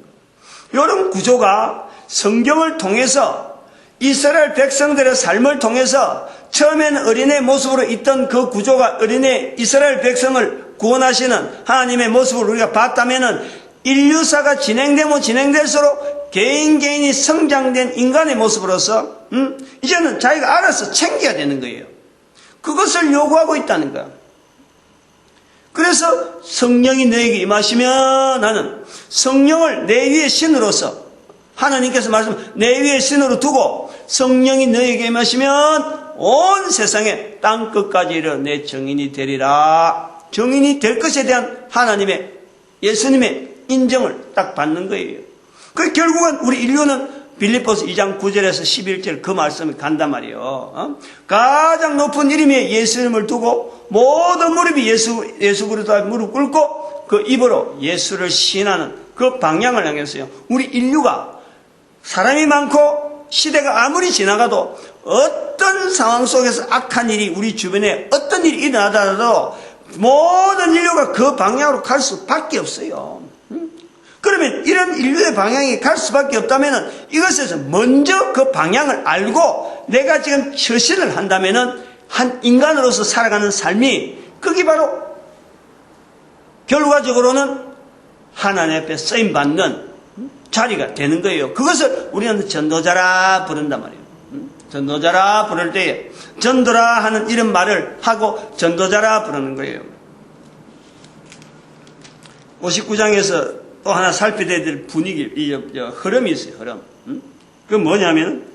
이런 구조가 성경을 통해서 이스라엘 백성들의 삶을 통해서 처음에는 어린애 모습으로 있던 그 구조가 어린애 이스라엘 백성을 구원하시는 하나님의 모습을 우리가 봤다면은 인류사가 진행되면 진행될수록 개인이 성장된 인간의 모습으로서 이제는 자기가 알아서 챙겨야 되는 거예요. 그것을 요구하고 있다는 거야. 그래서 성령이 너에게 임하시면 나는 성령을 내 위에 신으로서, 하나님께서 내 위에 신으로 두고 성령이 너에게 임하시면 온 세상에 땅 끝까지 이르러 내 정인이 되리라. 정인이 될 것에 대한 하나님의, 예수님의 인정을 딱 받는 거예요. 그 결국은 우리 인류는 빌립보서 2장 9절에서 11절 그 말씀이 간단 말이에요. 가장 높은 이름에 예수님을 두고 모든 무릎이 예수 그리스도에 무릎 꿇고 그 입으로 예수를 시인하는 그 방향을 향해서요. 우리 인류가 사람이 많고 시대가 아무리 지나가도 어떤 상황 속에서 악한 일이 우리 주변에 어떤 일이 일어나더라도 모든 인류가 그 방향으로 갈 수밖에 없어요. 그러면 이런 인류의 방향이 갈 수밖에 없다면 이것에서 먼저 그 방향을 알고 내가 지금 처신을 한다면 한 인간으로서 살아가는 삶이, 그게 바로 결과적으로는 하나님 앞에 쓰임받는 자리가 되는 거예요. 그것을 우리는 전도자라 부른단 말이에요. 전도자라 부를 때에 전도라 하는 이런 말을 하고 전도자라 부르는 거예요. 59장에서 또 하나 살펴야 될 분위기, 흐름이 있어요. 흐름. 그건 뭐냐면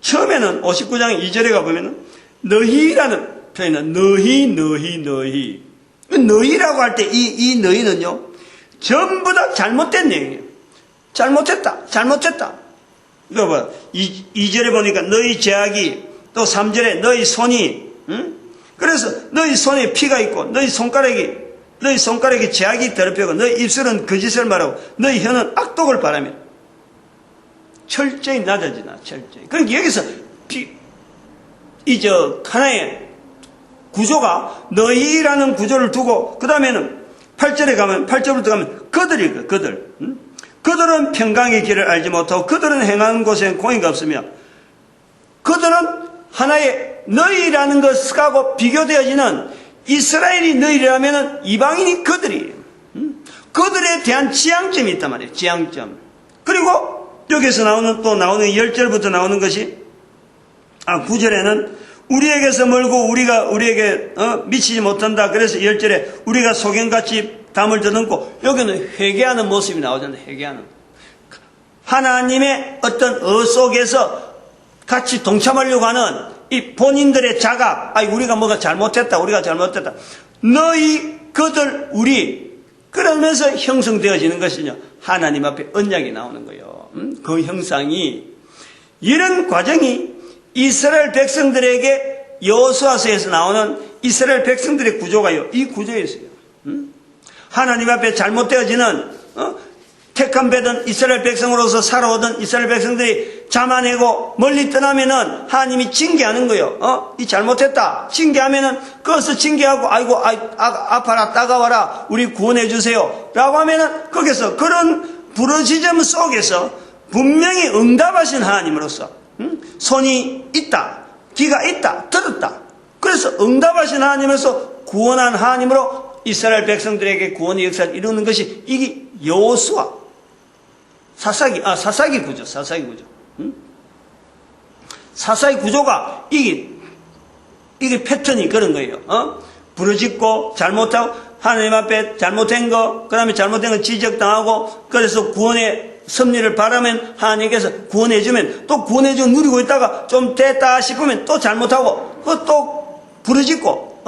처음에는 59장 2절에 가보면 너희라는 표현은 너희. 너희라고 할 때 이 너희는요 전부 다 잘못된 내용이에요. 잘못했다. 이거 봐. 2절에 보니까 너희 제약이, 또 3절에 너희 손이, 그래서 너희 손에 피가 있고 너희 손가락에 제약이 더럽히고 너희 입술은 거짓을 말하고 너희 혀는 악독을 바라며 철저히 낮아지나. 철저히. 그러니까 여기서 하나의 구조가 너희라는 구조를 두고, 그 다음에는 8절부터 가면 그들이 그들은 평강의 길을 알지 못하고 그들은 행하는 곳에는 공의가 없으며, 그들은 하나의 너희라는 것하고 비교되어지는 이스라엘이 너희라면 이방인이 그들이에요. 그들에 대한 지향점이 있단 말이에요. 지향점. 그리고 여기서 나오는 10절부터 나오는 것이 9절에는 우리에게서 멀고 우리에게 미치지 못한다. 그래서 10절에 우리가 소경같이 담을 더듬고, 여기는 회개하는 모습이 나오잖아요. 회개하는. 하나님의 어떤 속에서 같이 동참하려고 하는 이 본인들의 자각, 우리가 뭐가 잘못했다, 너희, 그들, 우리, 그러면서 형성되어지는 것이냐, 하나님 앞에 언약이 나오는 거예요. 그 형상이, 이런 과정이 이스라엘 백성들에게 여호수아서에서 나오는 이스라엘 백성들의 구조가요, 이 구조였어요. 하나님 앞에 잘못되어지는 택함 받은 이스라엘 백성으로서 살아오던 이스라엘 백성들이 잡아내고 멀리 떠나면은 하나님이 징계하는 거예요. 이 잘못했다. 징계하면은 그것을 징계하고, 아파라, 따가워라, 우리 구원해 주세요. 라고 하면은 거기서 그런 부르짖음 속에서 분명히 응답하신 하나님으로서, 손이 있다, 귀가 있다, 들었다. 그래서 응답하신 하나님으로서 구원한 하나님으로 이스라엘 백성들에게 구원의 역사를 이루는 것이 이게 여호수아. 사사기 구조. 사사기 구조가 이게 패턴이 그런 거예요. 부르짖고 잘못하고 하나님 앞에 잘못한 거, 그 다음에 잘못된 거 지적당하고, 그래서 구원의 섭리를 바라면 하나님께서 구원해주면 또 구원해주고 누리고 있다가 좀 됐다 싶으면 또 잘못하고, 또 부르짖고,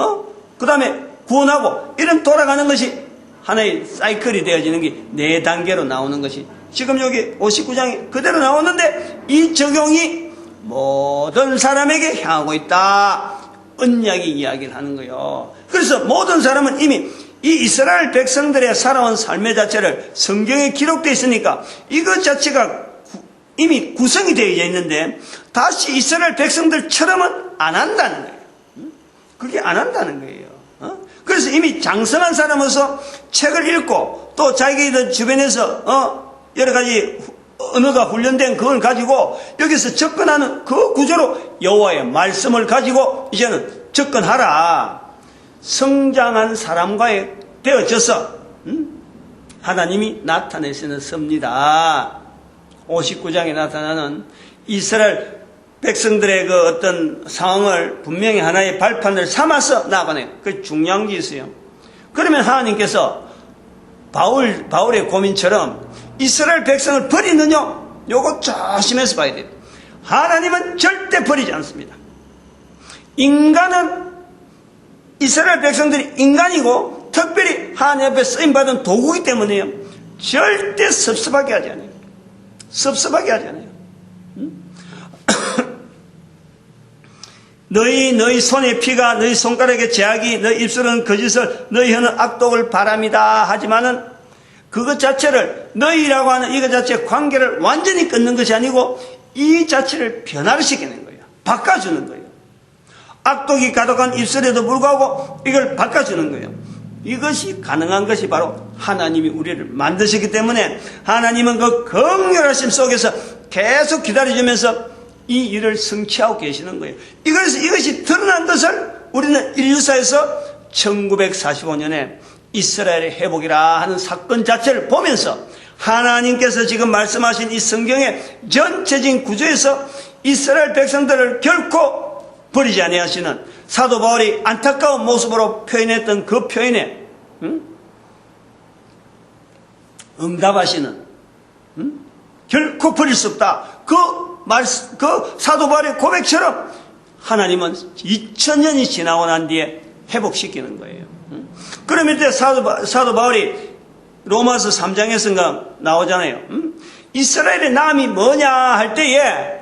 그 다음에 구원하고, 이런 돌아가는 것이 하나의 사이클이 되어지는 게 4단계로 나오는 것이 지금 여기 59장에 그대로 나오는데, 이 적용이 모든 사람에게 향하고 있다. 언약이 이야기를 하는 거예요. 그래서 모든 사람은 이미 이 이스라엘 백성들의 살아온 삶의 자체를 성경에 기록되어 있으니까 이것 자체가 이미 구성이 되어 있는데, 다시 이스라엘 백성들처럼은 안 한다는 거예요. 그게 안 한다는 거예요. 그래서 이미 장성한 사람으로서 책을 읽고 또 자기들 주변에서 여러 가지 언어가 훈련된 그걸 가지고 여기서 접근하는 그 구조로 여호와의 말씀을 가지고 이제는 접근하라. 성장한 사람과의 되어져서 하나님이 나타내시는 섭니다. 59장에 나타나는 이스라엘 백성들의 그 어떤 상황을 분명히 하나의 발판을 삼아서 나가네요. 그 중요한 게 있어요. 그러면 하나님께서 바울의 고민처럼 이스라엘 백성을 버리느냐? 요거 조심해서 봐야 돼요. 하나님은 절대 버리지 않습니다. 인간은, 이스라엘 백성들이 인간이고 특별히 하나님 앞에 쓰임받은 도구이기 때문에요, 절대 섭섭하게 하지 않아요. 섭섭하게 하지 않아요. 너희 손의 피가 너희 손가락의 제약이 너희 입술은 거짓을 너희 혀는 악독을 바랍니다. 하지만은 그것 자체를, 너희라고 하는 이것 자체의 관계를 완전히 끊는 것이 아니고 이 자체를 변화를 시키는 거예요. 바꿔주는 거예요. 악독이 가득한 입술에도 불구하고 이걸 바꿔주는 거예요. 이것이 가능한 것이 바로 하나님이 우리를 만드셨기 때문에, 하나님은 그 긍휼하심 속에서 계속 기다려주면서 이 일을 성취하고 계시는 거예요. 이것이 드러난 것을 우리는 인류사에서 1945년에 이스라엘의 회복이라 하는 사건 자체를 보면서 하나님께서 지금 말씀하신 이 성경의 전체적인 구조에서 이스라엘 백성들을 결코 버리지 아니하시는 사도 바울이 안타까운 모습으로 표현했던 그 표현에 응답하시는, 결코 버릴 수 없다. 그 사도 바울의 고백처럼 하나님은 2000년이 지나고 난 뒤에 회복시키는 거예요. 그러면 이제 사도 바울이 로마서 3장에서 나오잖아요. 이스라엘의 남이 뭐냐 할 때에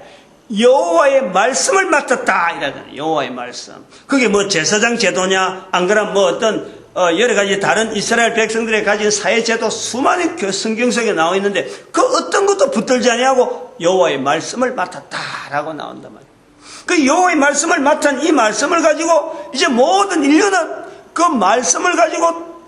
여호와의 말씀을 맡았다 이러잖아요. 여호와의 말씀. 그게 뭐 제사장 제도냐, 안 그러면 뭐 어떤 여러 가지 다른 이스라엘 백성들의 가진 사회 제도 수많은 성경 속에 나와 있는데 그 어떤 것도 붙들지 아니하고 여호와의 말씀을 맡았다라고 나온단 말이에요. 그 여호와의 말씀을 맡은 이 말씀을 가지고 이제 모든 인류는 그 말씀을 가지고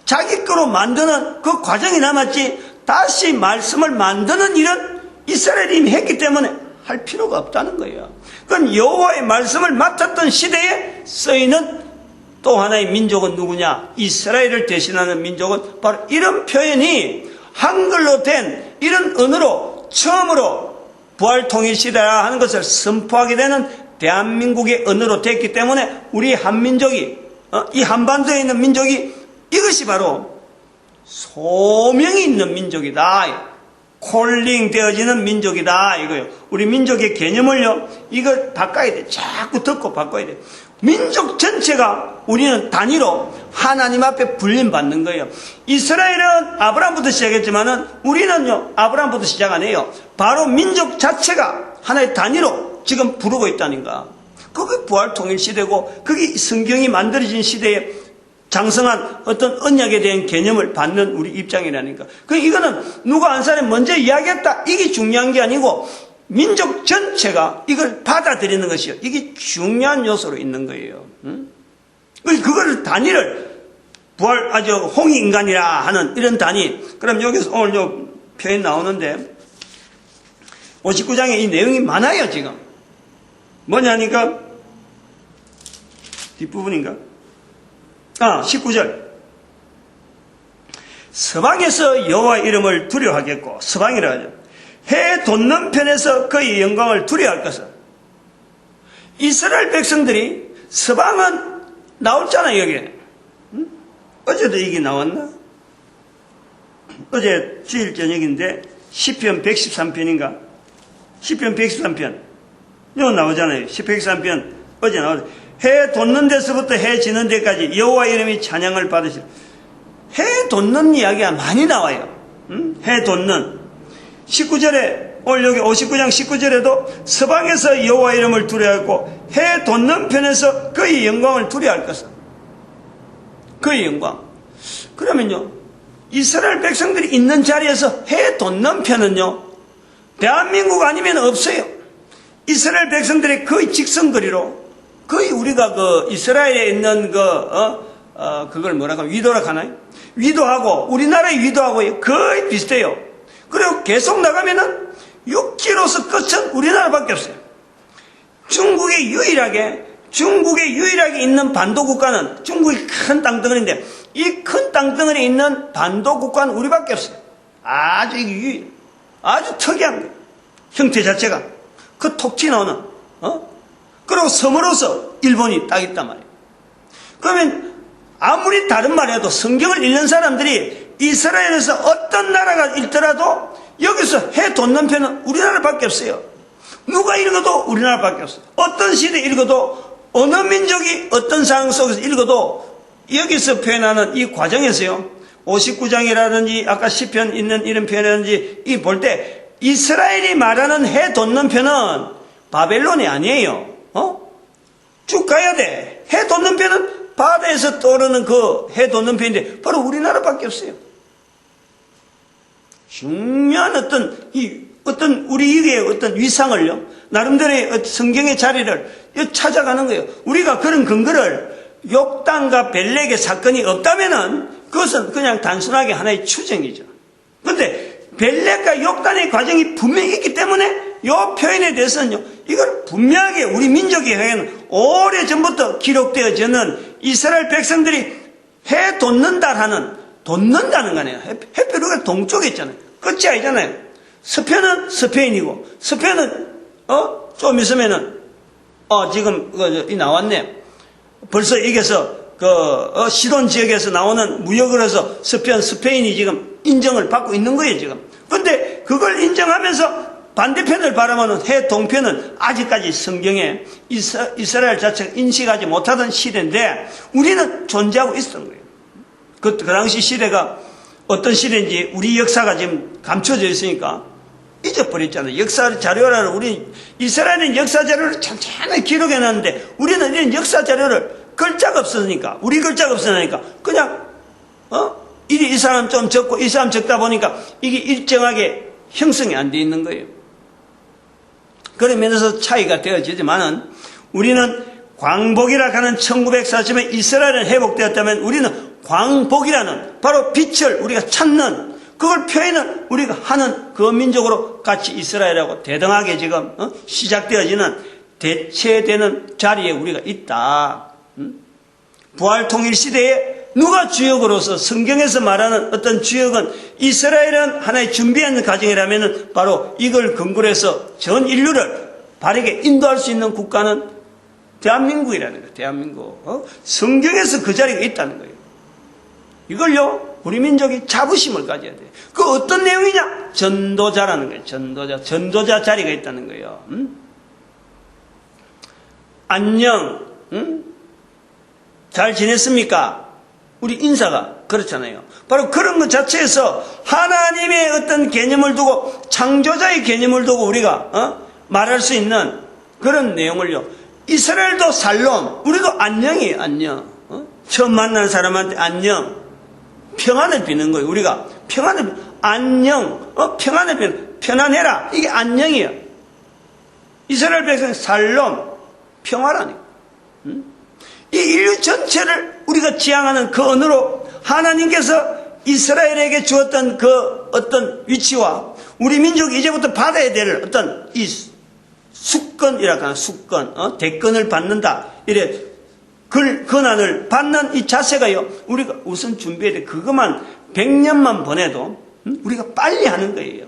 자기 거로 만드는 그 과정이 남았지, 다시 말씀을 만드는 일은 이스라엘이 이미 했기 때문에 할 필요가 없다는 거예요. 그럼 여호와의 말씀을 맡았던 시대에 쓰이는 또 하나의 민족은 누구냐? 이스라엘을 대신하는 민족은 바로 이런 표현이 한글로 된 이런 언어로 처음으로 부활통일시대라 하는 것을 선포하게 되는 대한민국의 언어로 됐기 때문에 우리 한민족이 이 한반도에 있는 민족이 이것이 바로 소명이 있는 민족이다. 콜링 되어지는 민족이다 이거요. 우리 민족의 개념을요 이걸 바꿔야 돼. 자꾸 듣고 바꿔야 돼. 민족 전체가 우리는 단위로 하나님 앞에 불림받는 거예요. 이스라엘은 아브라함부터 시작했지만은 우리는요 아브라함부터 시작 안 해요. 바로 민족 자체가 하나의 단위로 지금 부르고 있다는가. 그게 부활통일시대고 그게 성경이 만들어진 시대에 장성한 어떤 언약에 대한 개념을 받는 우리 입장이라니까. 이거는 누가 한 사람이 먼저 이야기했다 이게 중요한 게 아니고 민족 전체가 이걸 받아들이는 것이요. 이게 중요한 요소로 있는 거예요. 그걸 단위를 아주 홍익인간이라 하는 이런 단위. 그럼 여기서 오늘 요 표현 나오는데 59장에 이 내용이 많아요 지금. 뭐냐니까 뒷부분인가? 19절. 서방에서 여호와 이름을 두려워하겠고, 서방이라 하죠. 해 돋는 편에서 그의 영광을 두려워할 것은. 이스라엘 백성들이 서방은 나왔잖아요 여기에. 어제도 이게 나왔나? 어제 주일 저녁인데 시편 113편인가? 시편 113편. 이거 나오잖아요. 시편 113편 어제 나오죠. 해 돋는 데서부터 해 지는 데까지 여호와 이름이 찬양을 받으시라. 해 돋는 이야기가 많이 나와요. 해 돋는 19절에 오늘 여기 59장 19절에도 서방에서 여호와 이름을 두려워하고 해 돋는 편에서 그의 영광을 두려워할 것은. 그의 영광. 그러면요 이스라엘 백성들이 있는 자리에서 해 돋는 편은요 대한민국 아니면 없어요. 이스라엘 백성들의 거의 직선거리로 거의 우리가 이스라엘에 있는 그걸 뭐라고 위도라 하나요? 위도하고 우리나라의 위도하고 거의 비슷해요. 그리고 계속 나가면은 6km에서 끝은 우리나라밖에 없어요. 중국에 유일하게 있는 반도 국가는 중국이 큰 땅덩어리인데 이 큰 땅덩어리에 있는 반도 국가는 우리밖에 없어요. 아주 이게 아주 특이한 거예요. 형태 자체가 그 톡 튀어나오는 그리고 섬으로서 일본이 딱 있단 말이에요. 그러면 아무리 다른 말해도 성경을 읽는 사람들이 이스라엘에서 어떤 나라가 있더라도 여기서 해 돋는 편은 우리나라밖에 없어요. 누가 읽어도 우리나라밖에 없어요. 어떤 시대에 읽어도 어느 민족이 어떤 상황 속에서 읽어도 여기서 표현하는 이 과정에서요 59장이라든지 아까 시편 있는 이런 표현이라든지 이 볼 때 이스라엘이 말하는 해 돋는 편은 바벨론이 아니에요. 쭉 가야 돼. 해 돋는 편은 바다에서 떠오르는 그 해 돋는 편인데 바로 우리나라밖에 없어요. 중요한 어떤 우리에게 어떤 위상을요 나름대로의 성경의 자리를 찾아가는 거예요. 우리가 그런 근거를 욕단과 벨렉의 사건이 없다면은 그것은 그냥 단순하게 하나의 추정이죠. 그런데 벨렉과 욕단의 과정이 분명히 있기 때문에 이 표현에 대해서는요 이걸 분명하게 우리 민족에 의해는 오래전부터 기록되어지는 이스라엘 백성들이 해 돋는다는 거네요. 햇볕 우리가 동쪽에 있잖아요. 끝이 아니잖아요. 서편은 스페인이고 서편은 좀 있으면은 지금 이 나왔네. 벌써 여기서 시돈 지역에서 나오는 무역을 해서 스페인이 지금 인정을 받고 있는 거예요 지금. 그런데 그걸 인정하면서 반대편을 바라보는 해 동편은 아직까지 성경에 이스라엘 자체가 인식하지 못하던 시대인데 우리는 존재하고 있었던 거예요. 그 당시 시대가 어떤 시대인지 우리 역사가 지금 감춰져 있으니까 잊어버렸잖아요. 역사 자료라는 우리 이스라엘은 역사 자료를 찬찬히 기록해놨는데 우리는 이런 역사 자료를 글자가 없으니까 우리 글자가 없으니까 그냥 이 사람 좀 적고 이 사람 적다 보니까 이게 일정하게 형성이 안 돼 있는 거예요. 그런 면에서 차이가 되어지지만은 우리는 광복이라 하는 1940년에 이스라엘은 회복되었다면 우리는 광복이라는 바로 빛을 우리가 찾는 그걸 표현을 우리가 하는 그 민족으로 같이 이스라엘하고 대등하게 지금 시작되어지는 대체되는 자리에 우리가 있다. 부활 통일 시대에 누가 주역으로서 성경에서 말하는 어떤 주역은 이스라엘은 하나의 준비하는 가정이라면 바로 이걸 근거로 해서 전 인류를 바르게 인도할 수 있는 국가는 대한민국이라는 거예요. 대한민국. 성경에서 그 자리가 있다는 거예요. 이걸요, 우리 민족이 자부심을 가져야 돼요. 그 어떤 내용이냐? 전도자라는 거예요. 전도자 자리가 있다는 거예요. 안녕. 잘 지냈습니까? 우리 인사가 그렇잖아요. 바로 그런 것 자체에서 하나님의 어떤 개념을 두고, 창조자의 개념을 두고 우리가 말할 수 있는 그런 내용을요. 이스라엘도 살롬, 우리도 안녕이에요. 안녕. 처음 만난 사람한테 안녕. 평안을 비는 거예요. 우리가 평안을 안녕, 평안을 비는, 편안해라. 이게 안녕이에요. 이스라엘 백성 살롬, 평화라니. 이 인류 전체를 우리가 지향하는 그 언어로 하나님께서 이스라엘에게 주었던 그 어떤 위치와 우리 민족이 이제부터 받아야 될 어떤 이 수권이라고 하는 수권, 대권을 받는다. 이래 권한을 받는 이 자세가요, 우리가 우선 준비해야 돼. 그것만 100년만 보내도 우리가 빨리 하는 거예요.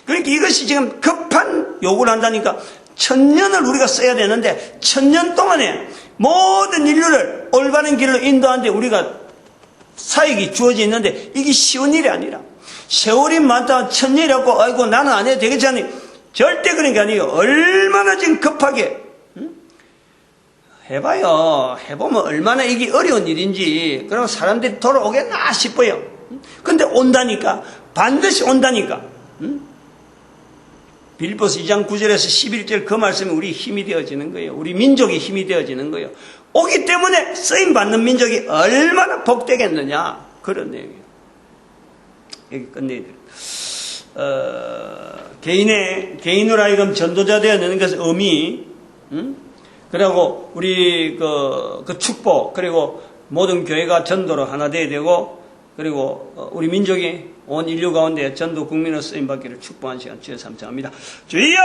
그러니까 이것이 지금 급한 요구를 한다니까 1000년을 우리가 써야 되는데 1000년 동안에 모든 인류를 올바른 길로 인도하는데 우리가 사역이 주어져 있는데 이게 쉬운 일이 아니라 세월이 많다 1000년이라고 아이고 나는 안 해도 되겠지. 절대 그런 게 아니에요. 얼마나 지금 급하게 해봐요. 해보면 얼마나 이게 어려운 일인지. 그러면 사람들이 돌아오겠나 싶어요. 근데 온다니까. 반드시 온다니까. 빌보스 2장 9절에서 11절 그 말씀이 우리 힘이 되어지는 거예요. 우리 민족이 힘이 되어지는 거예요. 오기 때문에 쓰임받는 민족이 얼마나 복되겠느냐. 그런 내용이에요. 여기 끝내야 돼요. 개인으로 하여금 전도자 되어내는 것의 의미, 그리고 우리 그 축복, 그리고 모든 교회가 전도로 하나 되어야 되고, 그리고 우리 민족이 온 인류 가운데 전도 국민으로 쓰임받기를 축복한 시간 주여 삼창합니다. 주여!